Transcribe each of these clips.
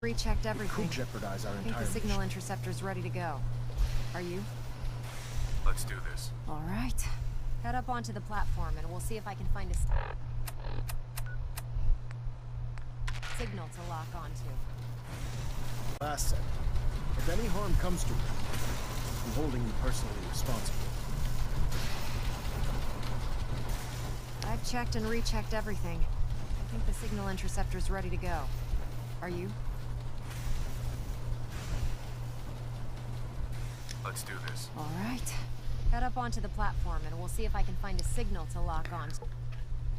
Rechecked everything. Could jeopardize our I think entire the signal mission. interceptor's ready to go. Are you? Let's do this. All right. Head up onto the platform and we'll see if I can find a signal to lock onto. Last set. If any harm comes to it, I'm holding you personally responsible. I've checked and rechecked everything. I think the signal interceptor's ready to go. Are you? Let's do this. All right. Head up onto the platform and we'll see if I can find a signal to lock onto.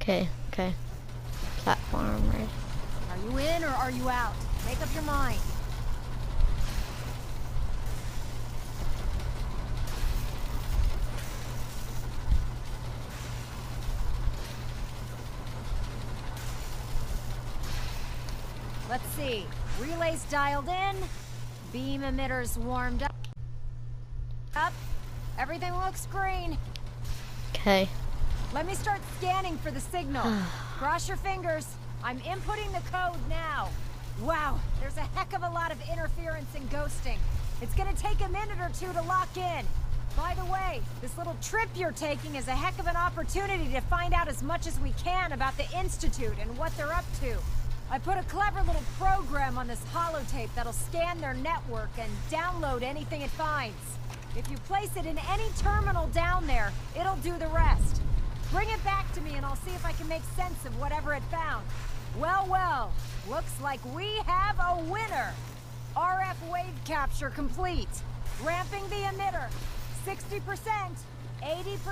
Okay. Platform, right? Are you in or are you out? Make up your mind. Let's see. Relays dialed in. Beam emitters warmed up. Everything looks green. Okay. Let me start scanning for the signal. Cross your fingers. I'm inputting the code now. Wow, there's a heck of a lot of interference and ghosting. It's gonna take a minute or two to lock in. By the way, this little trip you're taking is a heck of an opportunity to find out as much as we can about the Institute and what they're up to. I put a clever little program on this holotape that'll scan their network and download anything it finds. If you place it in any terminal down there, it'll do the rest. Bring it back to me and I'll see if I can make sense of whatever it found. Well, looks like we have a winner. RF wave capture complete. Ramping the emitter. 60%, 80%.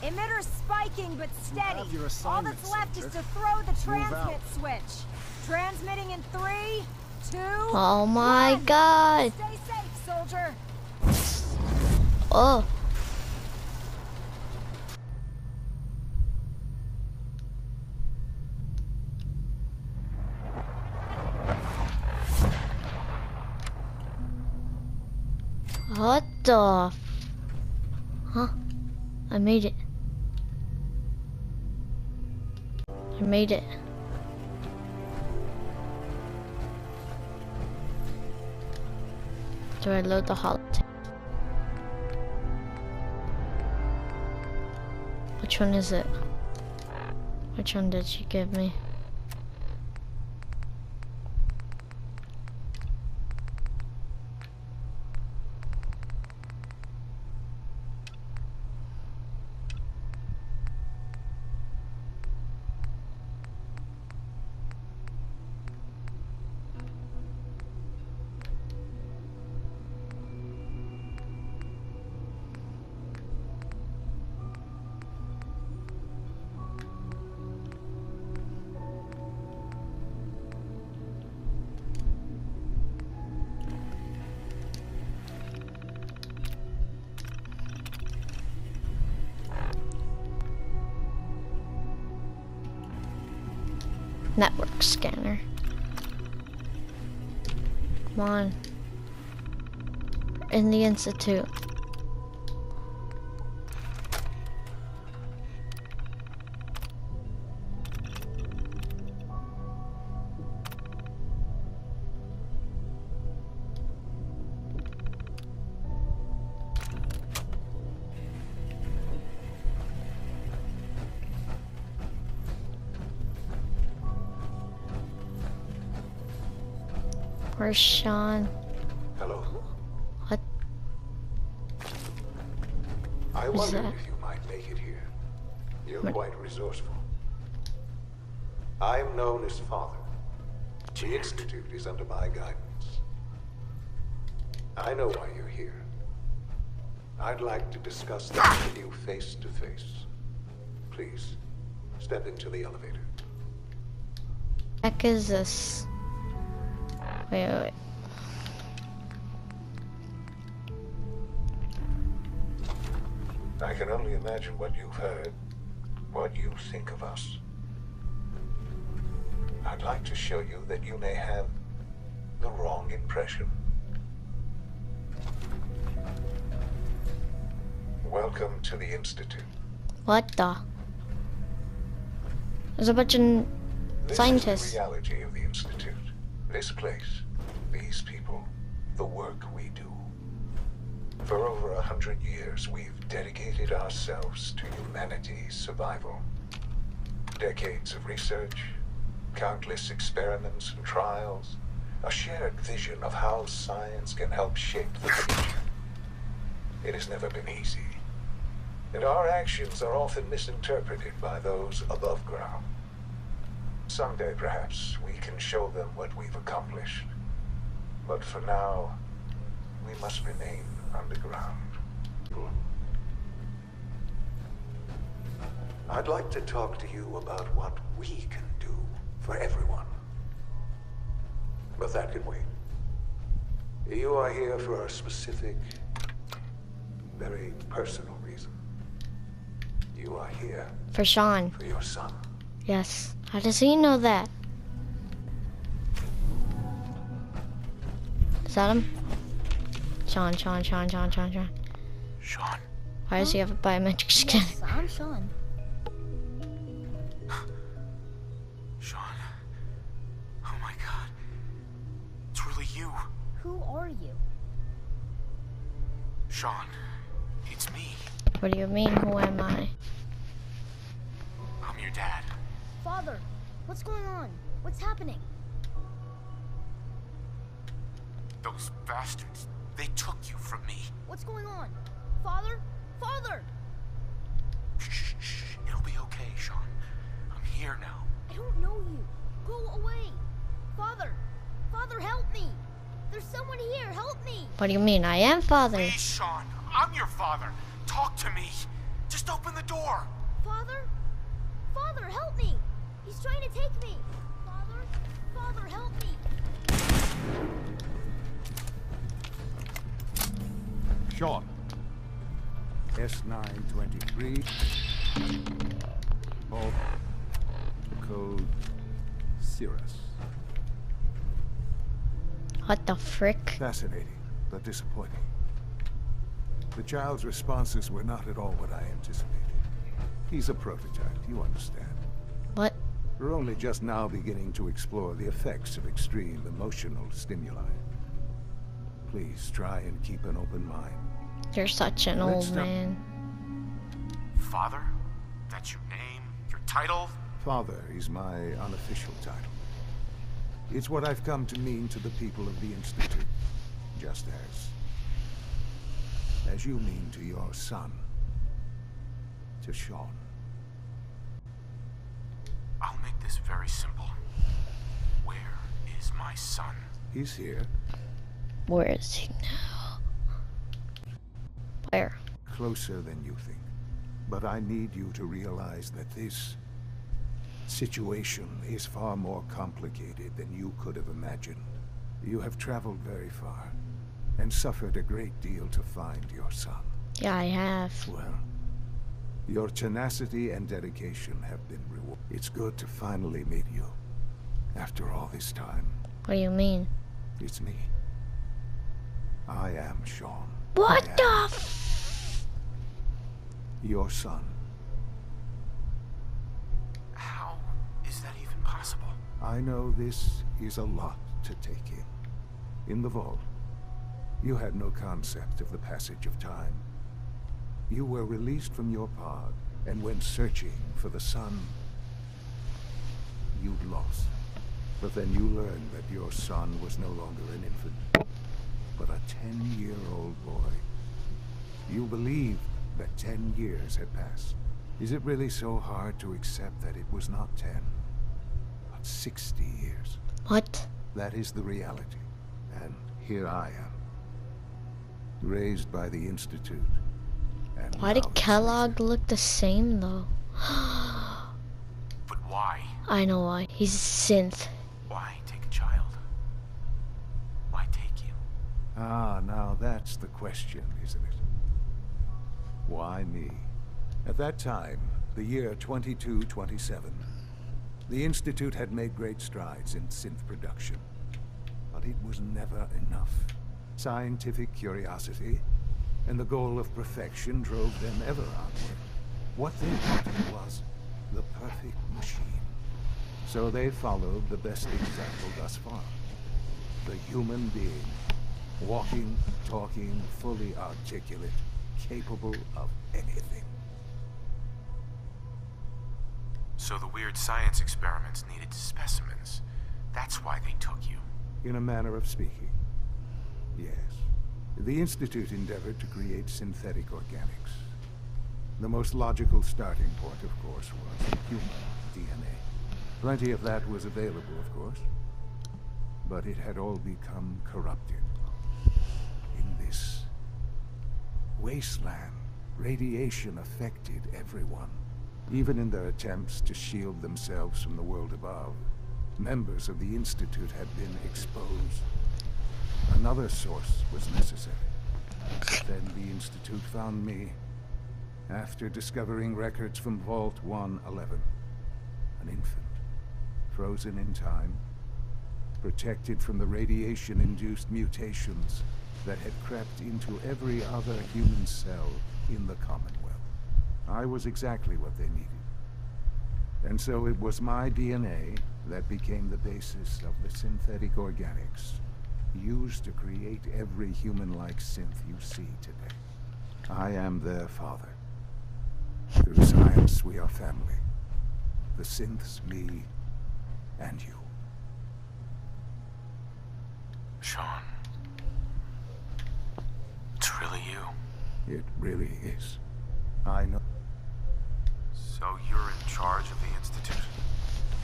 Emitter spiking but steady. All that's left is to throw the transmit switch. Transmitting in 3, 2, Oh my 1. god. Stay safe, soldier. Oh. What the Huh? I made it. I made it. Do I load the holotape? Which one is it? Which one did she give me? Network scanner. Come on. We're in the Institute. Where's Sean? Hello. What? I Who's wondered that? if you might make it here. You're quite resourceful. I am known as Father. The Institute is under my guidance. I know why you're here. I'd like to discuss that with you face to face. Please, step into the elevator. Heck is this? Wait. I can only imagine what you've heard, what you think of us. I'd like to show you that you may have the wrong impression. Welcome to the Institute. What the? There's a bunch of This scientists. is the reality of the Institute. This place, these people, the work we do. For over 100 years, we've dedicated ourselves to humanity's survival. Decades of research, countless experiments and trials, a shared vision of how science can help shape the future. It has never been easy, and our actions are often misinterpreted by those above ground. Someday, perhaps, we can show them what we've accomplished. But for now, we must remain underground. I'd like to talk to you about what we can do for everyone. But that can wait. You are here for a specific, very personal reason. You are here For Sean. for your son. Yes. How does he know that? Is that him? Sean. Sean. Why does he have a biometric skin? Yes, I'm Sean. Sean. Oh my god. It's really you. Who are you? Sean. It's me. What do you mean, who am I? I'm your dad. Father, what's going on? What's happening? Those bastards. They took you from me. What's going on? Father? Father! Shh. It'll be okay, Sean. I'm here now. I don't know you. Go away. Father! Father, help me! There's someone here. Help me! What do you mean? I am father. Please, Sean. I'm your father. Talk to me. Just open the door. Father? Father, help me! He's trying to take me! Father? Father, help me! Sean. S923. Vault. Code Cirrus. What the frick? Fascinating, but disappointing. The child's responses were not at all what I anticipated. He's a prototype, you understand. What? We're only just now beginning to explore the effects of extreme emotional stimuli. Please try and keep an open mind. You're such an Let's old stop. man. Father? That's your name? Your title? Father is my unofficial title. It's what I've come to mean to the people of the Institute, just as you mean to your son, to Sean. I'll make this very simple. Where is my son? He's here, Where is he now? Where? closer than you think. But I need you to realize that this situation is far more complicated than you could have imagined. You have traveled very far and suffered a great deal to find your son. Yeah, I have. Well, your tenacity and dedication have been rewarded. It's good to finally meet you. After all this time, What do you mean? it's me. I am Sean. What I am the f- your son. How is that even possible? I know this is a lot to take in. In the vault, you had no concept of the passage of time. You were released from your pod and went searching for the sun you'd lost. But then you learned that your son was no longer an infant, but a 10-year-old boy. You believed that 10 years had passed. Is it really so hard to accept that it was not 10, but 60 years? What? That is the reality. And here I am, raised by the Institute. And Why now did this Kellogg look the same though? But why? I know why. He's a synth. Why take a child? Why take you? Ah, now that's the question, isn't it? Why me? At that time, the year 2227, the Institute had made great strides in synth production. But it was never enough. Scientific curiosity and the goal of perfection drove them ever onward. What they wanted was the perfect machine. So they followed the best example thus far. the human being. Walking, talking, fully articulate, capable of anything. So the weird science experiments needed specimens. That's why they took you. In a manner of speaking. Yes. The Institute endeavored to create synthetic organics. The most logical starting point, of course, was human DNA. Plenty of that was available, of course. But it had all become corrupted. In this wasteland, radiation affected everyone. Even in their attempts to shield themselves from the world above, members of the Institute had been exposed. Another source was necessary. Then the Institute found me, after discovering records from Vault 111. An infant, frozen in time, protected from the radiation-induced mutations that had crept into every other human cell in the Commonwealth. I was exactly what they needed. And so it was my DNA that became the basis of the synthetic organics used to create every human-like synth you see today. I am their father. Through science, we are family. The synths, me, and you. Sean. It's really you. It really is. I know. So you're in charge of the Institute?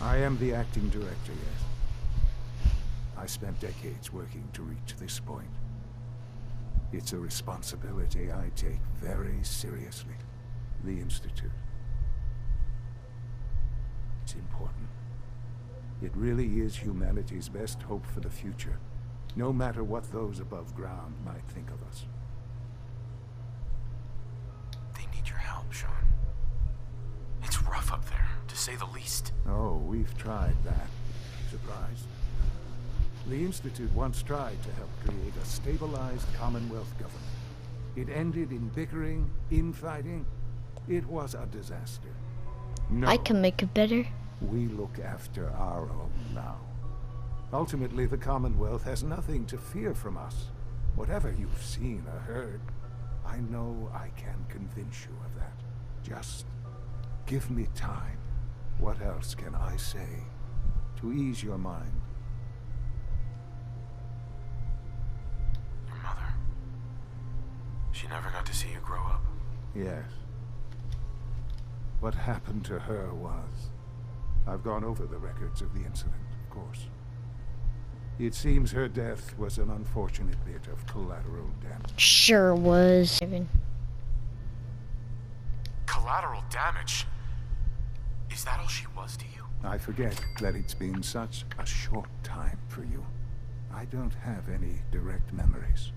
I am the acting director, yes. I spent decades working to reach this point. It's a responsibility I take very seriously. The Institute. It's important. It really is humanity's best hope for the future, no matter what those above ground might think of us. They need your help, Sean. It's rough up there, to say the least. Oh, we've tried that. Surprised? The Institute once tried to help create a stabilized Commonwealth government. It ended in bickering, infighting. It was a disaster. No, I can make it better. we look after our own now. Ultimately, the Commonwealth has nothing to fear from us. Whatever you've seen or heard, I know I can convince you of that. Just give me time. What else can I say to ease your mind? Your mother. She never got to see you grow up. Yes. What happened to her was... I've gone over the records of the incident, of course. It seems her death was an unfortunate bit of collateral damage. Sure was. Collateral damage? Is that all she was to you? I forget that it's been such a short time for you. I don't have any direct memories.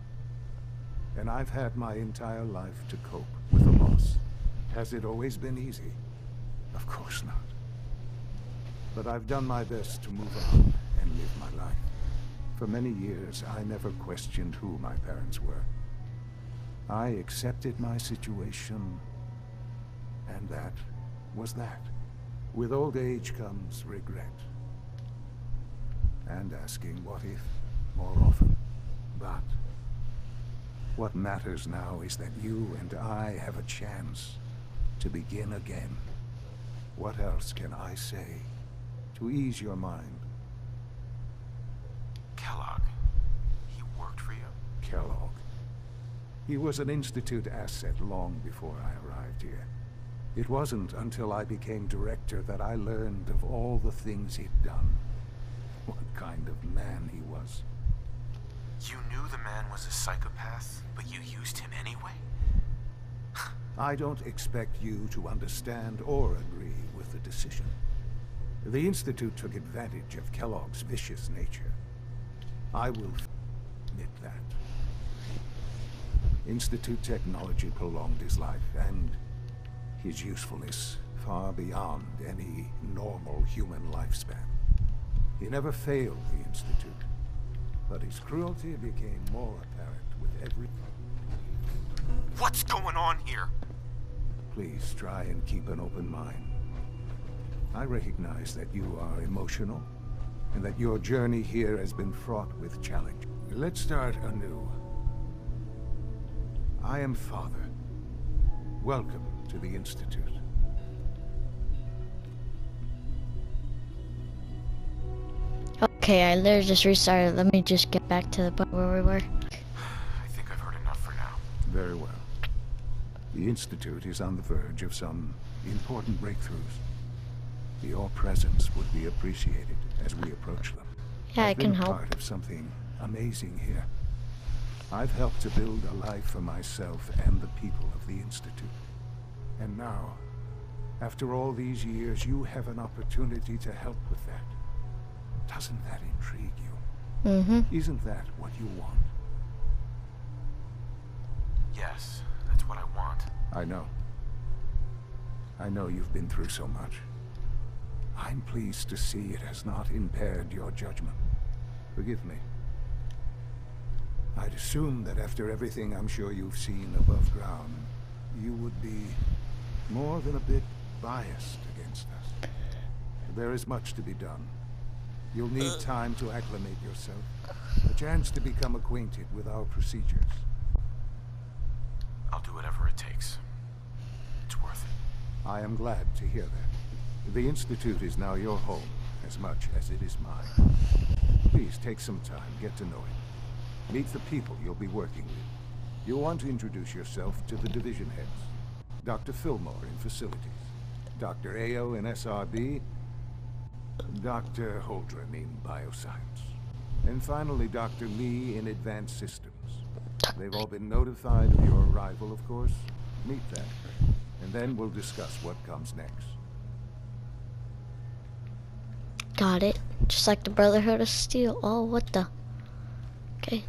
And I've had my entire life to cope with the loss. Has it always been easy? Of course not. But I've done my best to move on and live my life. For many years, I never questioned who my parents were. I accepted my situation, and that was that. With old age comes regret. And asking what if more often. But what matters now is that you and I have a chance to begin again. What else can I say to ease your mind? Kellogg. He worked for you? Kellogg. He was an Institute asset long before I arrived here. It wasn't until I became director that I learned of all the things he'd done. What kind of man he was. You knew the man was a psychopath, but you used him anyway? I don't expect you to understand or agree with the decision. The Institute took advantage of Kellogg's vicious nature. I will admit that. Institute technology prolonged his life, and his usefulness far beyond any normal human lifespan. He never failed the Institute, but his cruelty became more apparent with every... What's going on here? Please try and keep an open mind. I recognize that you are emotional, and that your journey here has been fraught with challenge. Let's start anew. I am Father. Welcome to the Institute. Okay, I literally just restarted. Let me just get back to the point where we were. I think I've heard enough for now. Very well. The Institute is on the verge of some important breakthroughs. Your presence would be appreciated as we approach them. Yeah, I I've can been help. part of something amazing here. I've helped to build a life for myself and the people of the Institute. And now, after all these years, you have an opportunity to help with that. Doesn't that intrigue you? Mm-hmm. Isn't that what you want? Yes, that's what I want. I know. I know you've been through so much. I'm pleased to see it has not impaired your judgment. Forgive me. I'd assume that after everything I'm sure you've seen above ground, you would be more than a bit biased against us. There is much to be done. You'll need time to acclimate yourself, a chance to become acquainted with our procedures. I'll do whatever it takes. It's worth it. I am glad to hear that. The Institute is now your home, as much as it is mine. Please take some time, get to know it. Meet the people you'll be working with. You'll want to introduce yourself to the division heads. Dr. Fillmore in Facilities, Dr. Ao in SRB, Dr. Holdren in Bioscience, and finally Dr. Lee in Advanced Systems. They've all been notified of your arrival, of course. Meet them, and then we'll discuss what comes next. Got it. Just like the Brotherhood of Steel. Oh, what the? Okay.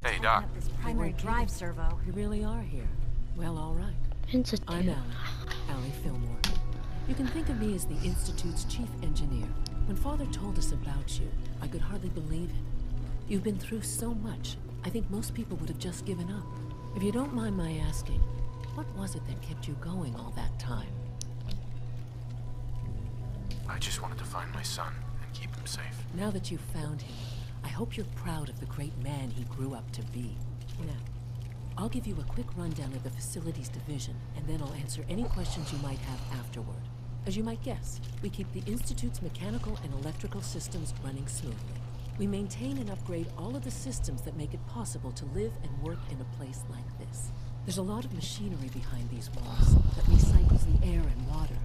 Hey, Doc. Up this primary drive servo. You really are here. Well, all right. Institute. I'm Allie Fillmore. You can think of me as the Institute's chief engineer. When Father told us about you, I could hardly believe it. You've been through so much, I think most people would have just given up. If you don't mind my asking, what was it that kept you going all that time? I just wanted to find my son and keep him safe. Now that you've found him, I hope you're proud of the great man he grew up to be. Now, I'll give you a quick rundown of the Facilities Division, and then I'll answer any questions you might have afterward. As you might guess, we keep the Institute's mechanical and electrical systems running smoothly. We maintain and upgrade all of the systems that make it possible to live and work in a place like this. There's a lot of machinery behind these walls that recycles the air and water,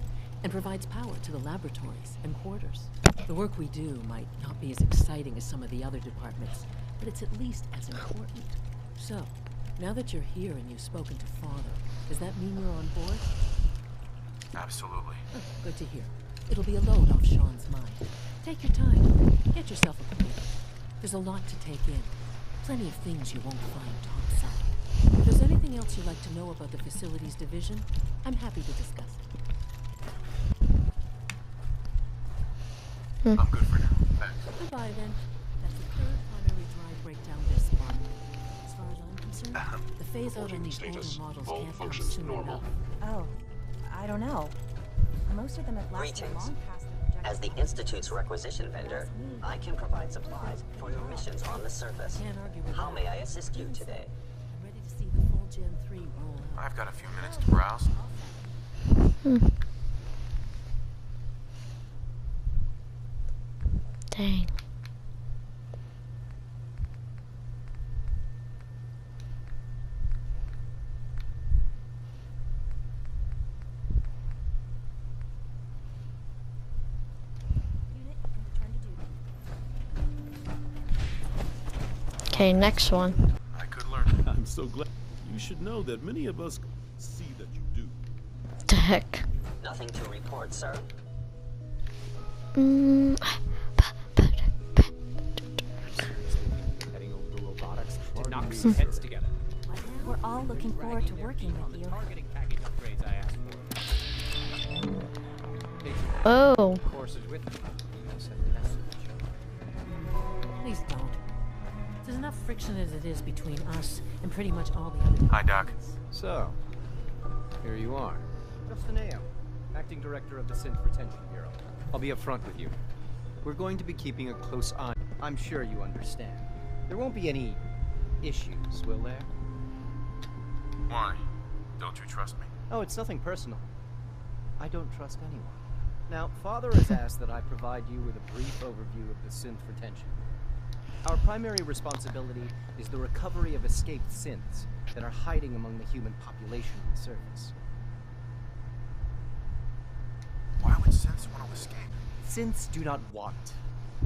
and provides power to the laboratories and quarters. The work we do might not be as exciting as some of the other departments, but it's at least as important. So, now that you're here and you've spoken to Father, does that mean you're on board? Absolutely. Oh, good to hear. It'll be a load off Sean's mind. Take your time. Get yourself acquainted. There's a lot to take in. Plenty of things you won't find topside. If there's anything else you'd like to know about the Facilities Division, I'm happy to discuss it. I'm good for now. Thanks. Goodbye, then. That's the third primary drive breakdown this month. As far as I'm concerned, the phase-out on these older models can't happen soon enough. Oh, I don't know. Most of them have lasted Greetings. long past the projected. As the Institute's requisition vendor, I can provide supplies for your missions on the surface. Can't argue with How that. may I assist you today? I'm ready to see the full Gen 3 roll out. I've got a few minutes to browse. Dang. Unit, return to duty. Okay, next one. I could learn. I'm so glad. You should know that many of us see that you do. What the heck? Nothing to report, sir. Mm. Heading over to robotics to knock some heads together. We're all looking forward to working with you. Targeting package upgrades I asked for. Oh. Courses with me. Send a message. Please don't. There's enough friction as it is between us and pretty much all the other Hi, Doc. So, here you are. Justin Ao, acting director of the Synth Retention Bureau. I'll be up front with you. We're going to be keeping a close eye. I'm sure you understand. There won't be any issues, will there? Why? Don't you trust me? Oh, it's nothing personal. I don't trust anyone. Now, Father has asked that I provide you with a brief overview of the synth retention. Our primary responsibility is the recovery of escaped synths that are hiding among the human population on the surface. Why would synths want to escape? Synths do not want.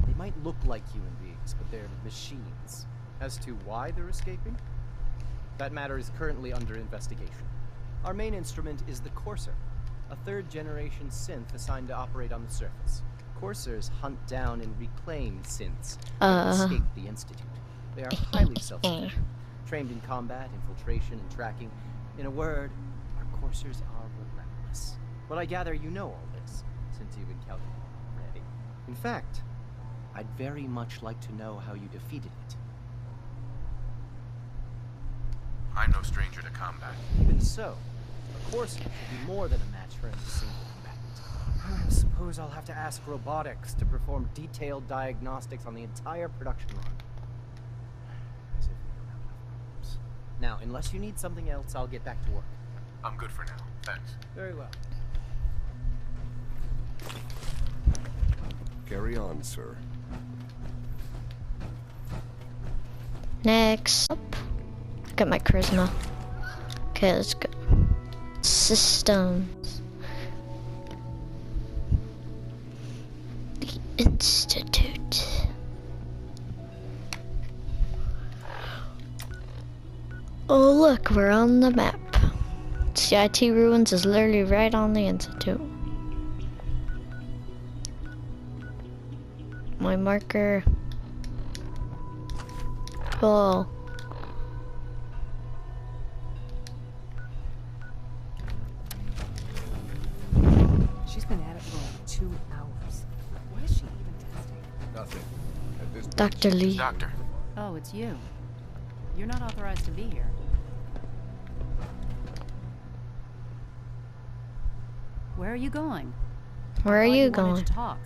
They might look like human beings, but they're machines. As to why they're escaping, that matter is currently under investigation. Our main instrument is the Courser, a third-generation synth assigned to operate on the surface. Coursers hunt down and reclaim synths that escape the Institute. They are highly self-sufficient, trained in combat, infiltration, and tracking. In a word, our Coursers are relentless. But I gather you know all this, since you've encountered it already. In fact, I'd very much like to know how you defeated it. I'm no stranger to combat. Even so, a Courser should be more than a match for any single combatant. I suppose I'll have to ask robotics to perform detailed diagnostics on the entire production run. As if we don't have enough problems. Now, unless you need something else, I'll get back to work. I'm good for now. Thanks. Very well. Carry on, sir. Next up, look at my charisma. Okay, let's go. Systems. The Institute. Oh look, we're on the map. CIT Ruins is literally right on the Institute. My marker. Oh. She's been at it for like 2 hours. What is she even testing? Nothing. At this Dr. Lee. Doctor. Oh, it's you. You're not authorized to be here. Where are you going? Where are you wanted going? to talk.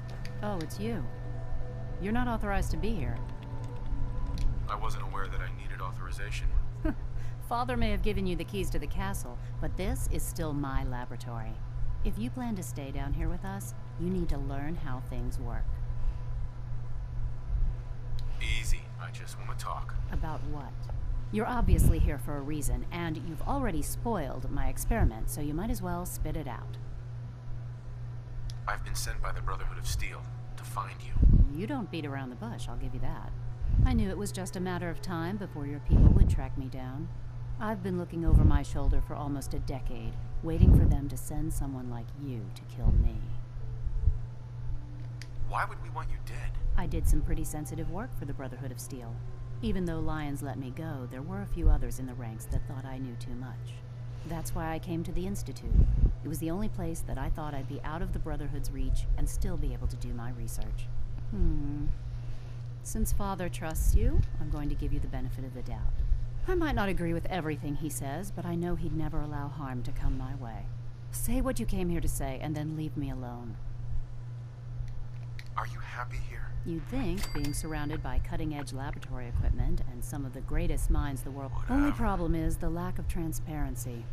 Oh, it's you. You're not authorized to be here. I wasn't aware that I needed authorization. Father may have given you the keys to the castle, but this is still my laboratory. If you plan to stay down here with us, you need to learn how things work. Easy. I just want to talk. About what? You're obviously here for a reason, and you've already spoiled my experiment, so you might as well spit it out. I've been sent by the Brotherhood of Steel to find you. You don't beat around the bush, I'll give you that. I knew it was just a matter of time before your people would track me down. I've been looking over my shoulder for almost a decade, waiting for them to send someone like you to kill me. Why would we want you dead? I did some pretty sensitive work for the Brotherhood of Steel. Even though Lions let me go, there were a few others in the ranks that thought I knew too much. That's why I came to the Institute. It was the only place that I thought I'd be out of the Brotherhood's reach and still be able to do my research. Since Father trusts you, I'm going to give you the benefit of the doubt. I might not agree with everything he says, but I know he'd never allow harm to come my way. Say what you came here to say, and then leave me alone. Are you happy here? You'd think, being surrounded by cutting-edge laboratory equipment and some of the greatest minds the world... Only problem is the lack of transparency.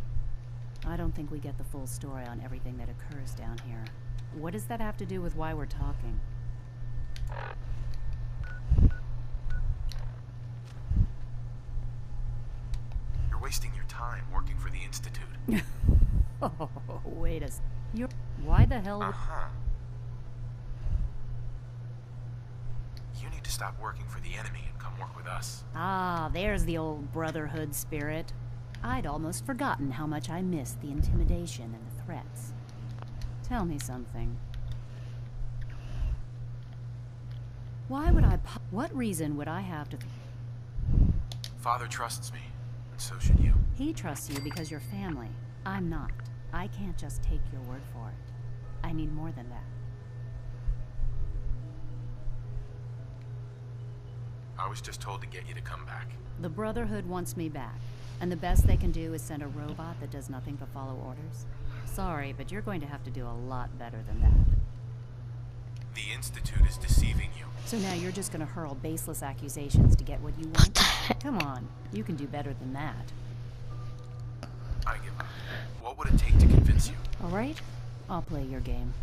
I don't think we get the full story on everything that occurs down here. What does that have to do with why we're talking? You're wasting your time working for the Institute. Oh, wait a s... You're... Why the hell... Uh-huh. You need to stop working for the enemy and come work with us. Ah, there's the old Brotherhood spirit. I'd almost forgotten how much I missed the intimidation and the threats. Tell me something. Why would I... What reason would I have to... Father trusts me, and so should you. He trusts you because you're family. I'm not. I can't just take your word for it. I need more than that. I was just told to get you to come back. The Brotherhood wants me back, and the best they can do is send a robot that does nothing but follow orders. Sorry, but you're going to have to do a lot better than that. The Institute is deceiving you. So now you're just gonna hurl baseless accusations to get what you want? Come on, you can do better than that. I give up. What would it take to convince you? All right, I'll play your game.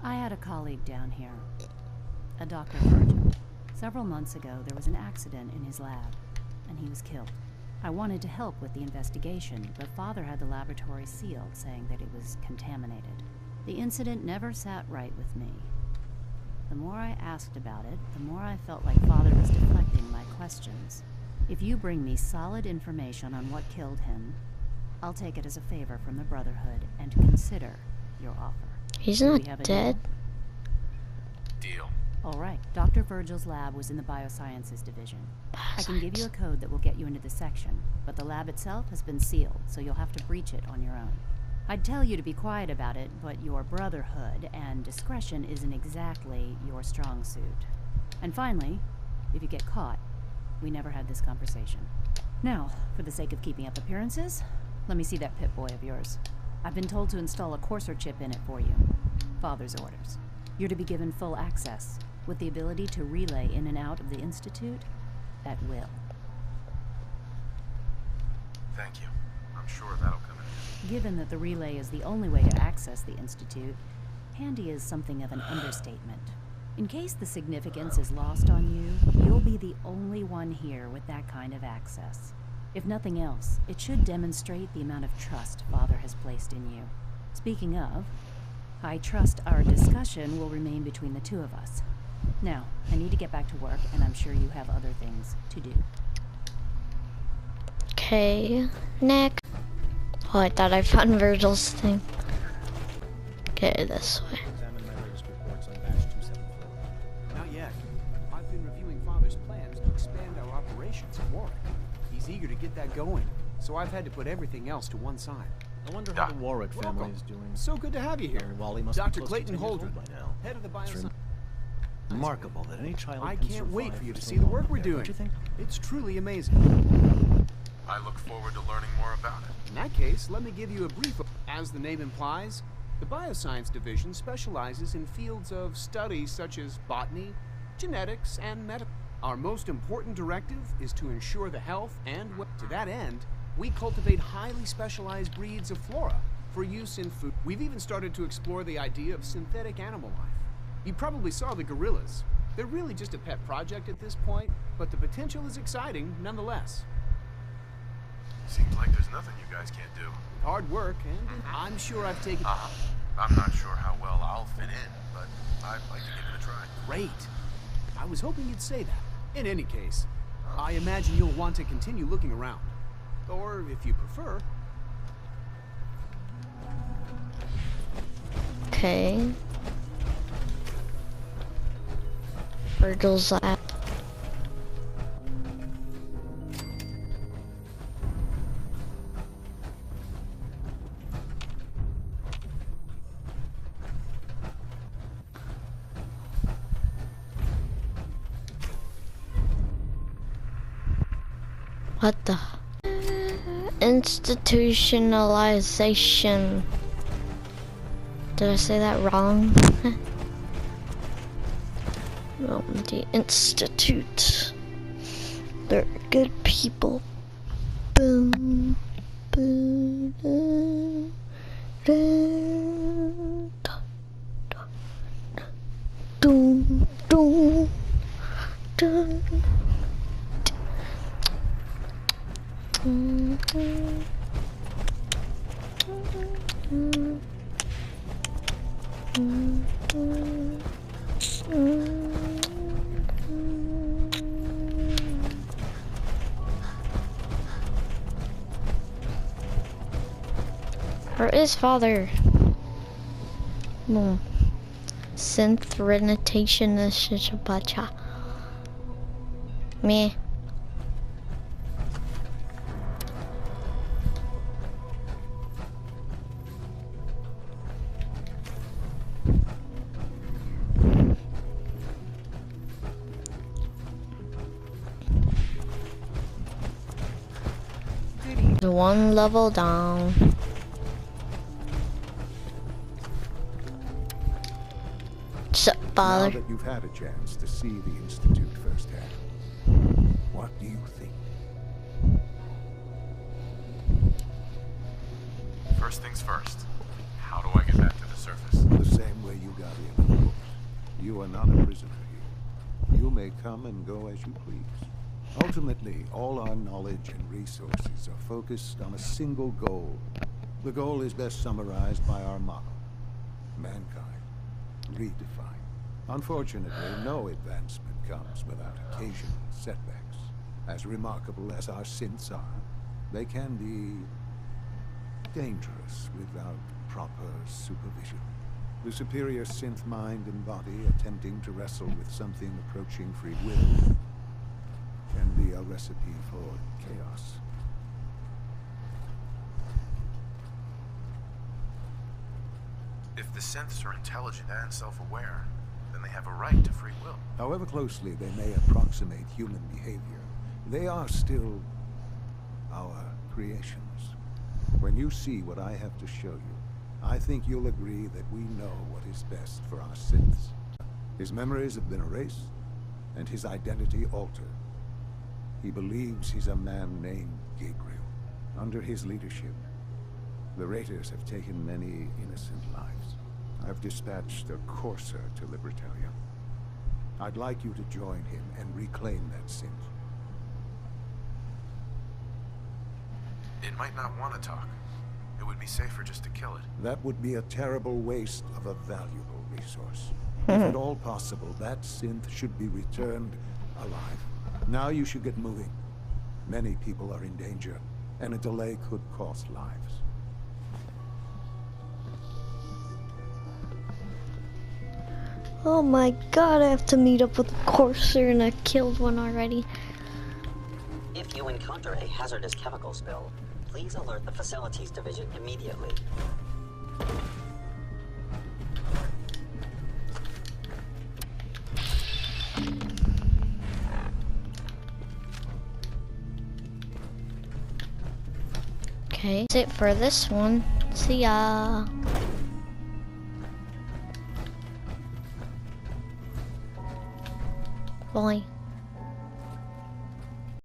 I had a colleague down here, a Dr. Virgil. Several months ago, there was an accident in his lab, and he was killed. I wanted to help with the investigation, but Father had the laboratory sealed, saying that it was contaminated. The incident never sat right with me. The more I asked about it, the more I felt like Father was deflecting my questions. If you bring me solid information on what killed him, I'll take it as a favor from the Brotherhood and consider your offer. He's not dead. Deal. All right. Dr. Virgil's lab was in the Biosciences Division. I can give you a code that will get you into the section, but the lab itself has been sealed, so you'll have to breach it on your own. I'd tell you to be quiet about it, but your Brotherhood and discretion isn't exactly your strong suit. And finally, if you get caught, we never had this conversation. Now, for the sake of keeping up appearances, let me see that Pip-Boy of yours. I've been told to install a Courser chip in it for you. Father's orders. You're to be given full access, with the ability to relay in and out of the Institute at will. Thank you. I'm sure that'll come in. Given that the relay is the only way to access the Institute, handy is something of an understatement. In case the significance is lost on you, you'll be the only one here with that kind of access. If nothing else, it should demonstrate the amount of trust Father has placed in you. Speaking of, I trust our discussion will remain between the two of us. Now, I need to get back to work, and I'm sure you have other things to do. Okay, next. Oh, I thought I found Virgil's thing. Okay, this way. Examine my latest reports on batch 274. Not yet. I've been reviewing Father's plans to expand our operations at Warwick. He's eager to get that going, so I've had to put everything else to one side. I wonder how the Warwick family is doing. So good to have you here. Wally must Dr. be Clayton close to 10 years Holdren, old by now. head of the Bioscience. Remarkable that any child I can can't wait survive for you to so see the long work up we're there, doing. don't you think? It's truly amazing. I look forward to learning more about it. In that case, let me give you a brief. As the name implies, the Bioscience Division specializes in fields of study such as botany, genetics, and medical. Our most important directive is to ensure the health and to that end, we cultivate highly specialized breeds of flora for use in food. We've even started to explore the idea of synthetic animal life. You probably saw the gorillas. They're really just a pet project at this point, but the potential is exciting nonetheless. Seems like there's nothing you guys can't do. Hard work, and I'm sure I've taken... I'm not sure how well I'll fit in, but I'd like to give it a try. Great. I was hoping you'd say that. In any case, I imagine you'll want to continue looking around. Or, if you prefer... Okay. Virgil's lab. What the? Institutionalization. Did I say that wrong? The Institute. They're good people. Boom. Boom. Doom. Doom. Doom. Doom. Where is Father? No. Synthrenation Shishabacha. Me. The one level down. So bother. Now that you've had a chance to see the Institute firsthand, what do you think? First things first. How do I get back to the surface? The same way you got in, of course. You are not a prisoner here. You may come and go as you please. Ultimately, all our knowledge and resources are focused on a single goal. The goal is best summarized by our motto: mankind, redefined. Unfortunately, no advancement comes without occasional setbacks. As remarkable as our synths are, they can be dangerous without proper supervision. The superior synth mind and body attempting to wrestle with something approaching free will can be a recipe for chaos. If the synths are intelligent and self-aware, then they have a right to free will. However closely they may approximate human behavior, they are still our creations. When you see what I have to show you, I think you'll agree that we know what is best for our synths. His memories have been erased, and his identity altered. He believes he's a man named Gabriel. Under his leadership, the Raiders have taken many innocent lives. I've dispatched a courser to Libertalia. I'd like you to join him and reclaim that synth. It might not want to talk. It would be safer just to kill it. That would be a terrible waste of a valuable resource. If at all possible, that synth should be returned alive. Now you should get moving. Many people are in danger, and a delay could cost lives. Oh my god, I have to meet up with a courser and I killed one already. If you encounter a hazardous chemical spill, please alert the Facilities Division immediately. Okay, that's it for this one. See ya. Bye.